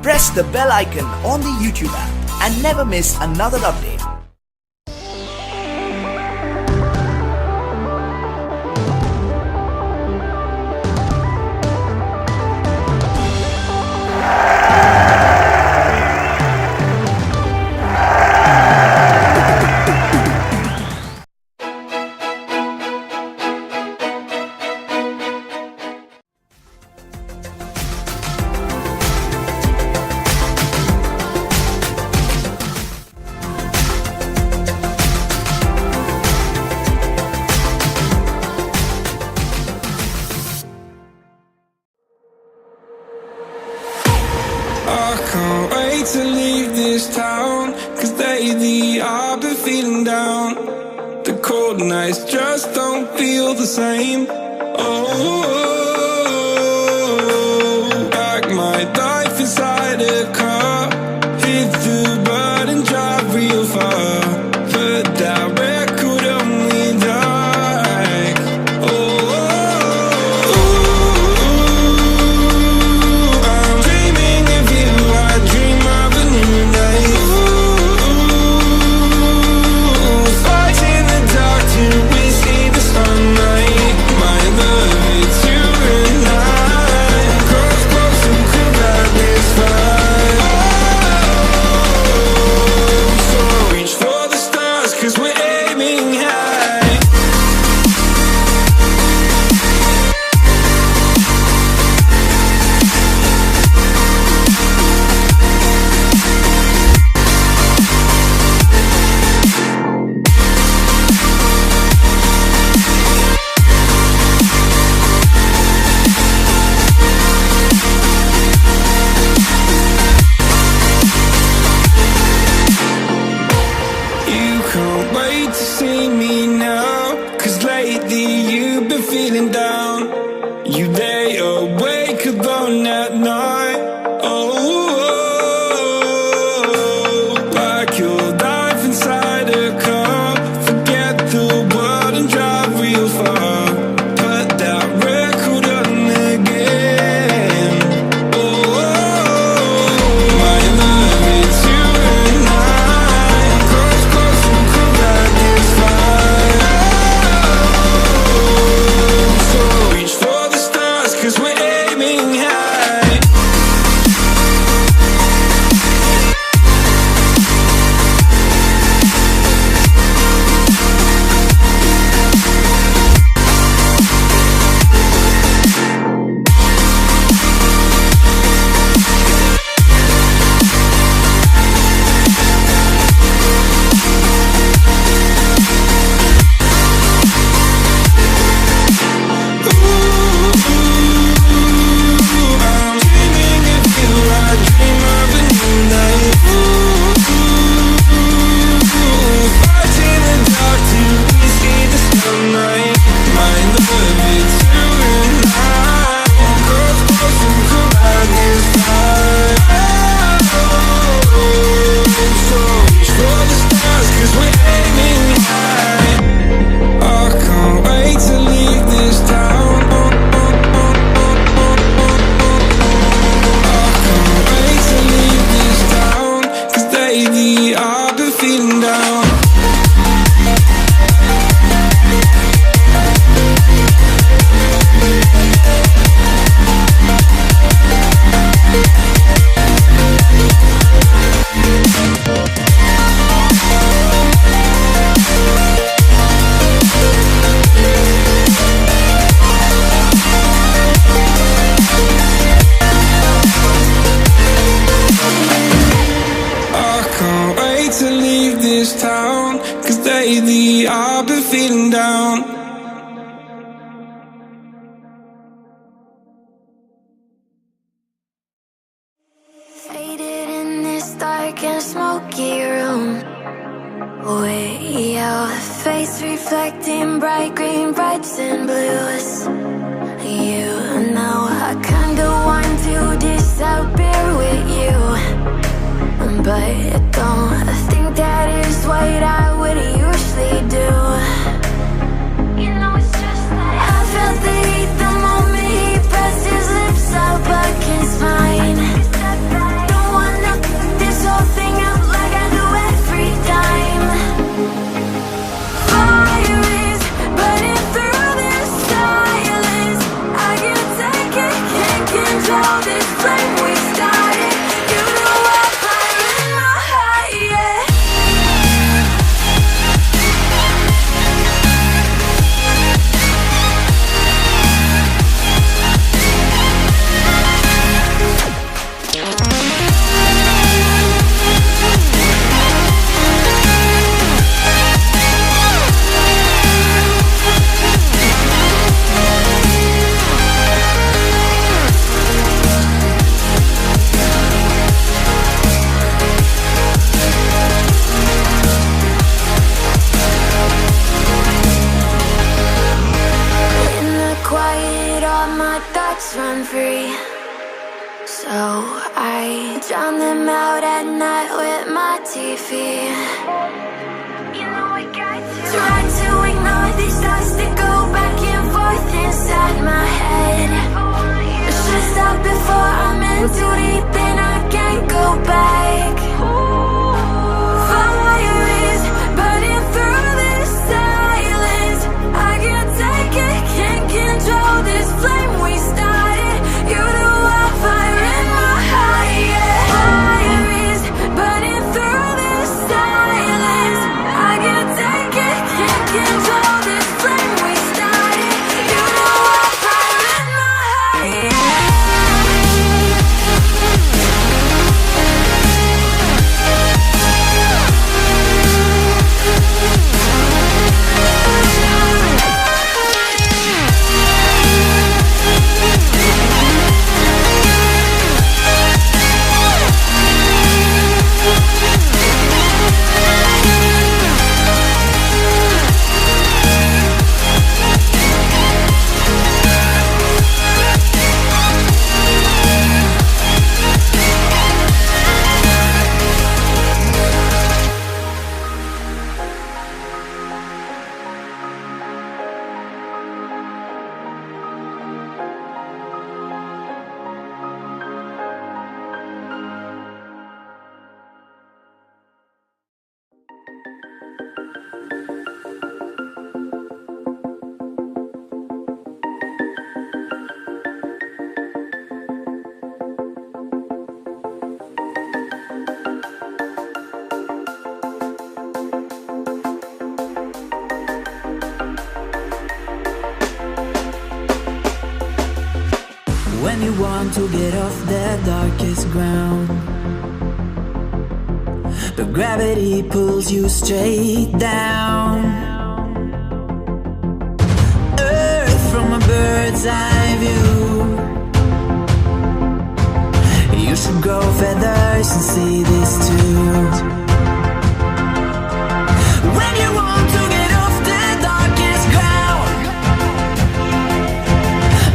press the bell icon on the YouTube app and never miss another update. To leave this town, cause lately I've been feeling down. The cold nights just don't feel the same. Oh, like my life inside a car. Hit the button, drive real far. Put that record on me like, I'm dreaming of you, I dream of a new day. Fight in the dark till we see the sunlight. My love, it's you and I. Cross close and could have this fight. So reach for the stars, cause we're aiming high. You can't wait to see me now, cause lately you've been feeling down. You lay awake alone at night. Oh, like your life inside a car. Forget the world and drive real far. Put that record on again. Oh, my love, it's you and I. Close, close, and could have this fight. So reach for the stars, cause we're aiming high. I'm dreaming of you, I dream of a new life. Fight in the dark till we see the sunlight. My love, it's you and I. Close, close, and could have this fight. So reach for the stars, cause we're aiming high. I can't wait to leave this town. I can't wait to leave this town, cause lately I've been feeling down. I can't wait to leave this town, cause lately I've been feeling down. Faded in this dark and smoky room. Way out, face reflecting bright green, brights and blues. You know I kinda want to disappear with you, but don't think that is what I would usually do. You know it's just like I felt the heat the moment he pressed his lips up against mine. Don't control this flame we started. You know I'm fire in my heart, yeah. Run free, so I drown them out at night with my TV. You know I got to try to ignore these thoughts that go back and forth inside my head. I should stop before I'm in too deep and I can't go back. Fire is burning through this silence. I can't take it, can't control this flame we started. You know I'm fire in my heart, yeah. Fire is burning through this silence. I can't take it, can't control this flame we started. You know I'm fire in my heart, yeah. When you want to get off the darkest ground, but gravity pulls you straight down. Earth from a bird's eye view. You should grow feathers and see this too. When you want to get off the darkest ground,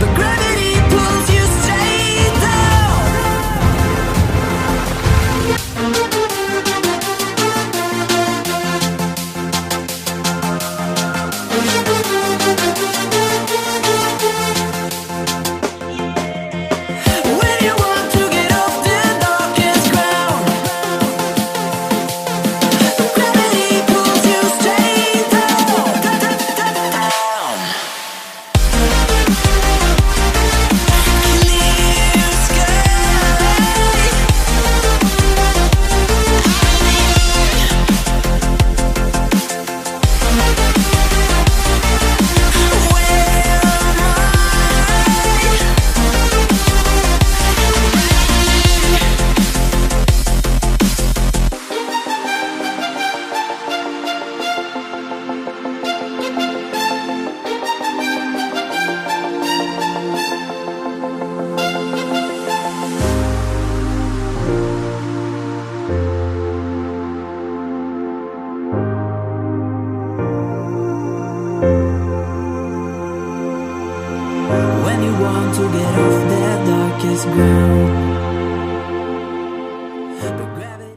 but gravity pulls you straight down. When you want to get off the darkest ground, but gravity pulls you straight down. Clear sky. When you want to get off the darkest ground, but gravity.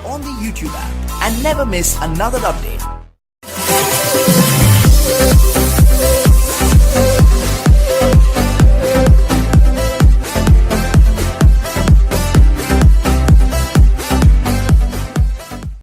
On the YouTube app and never miss another update.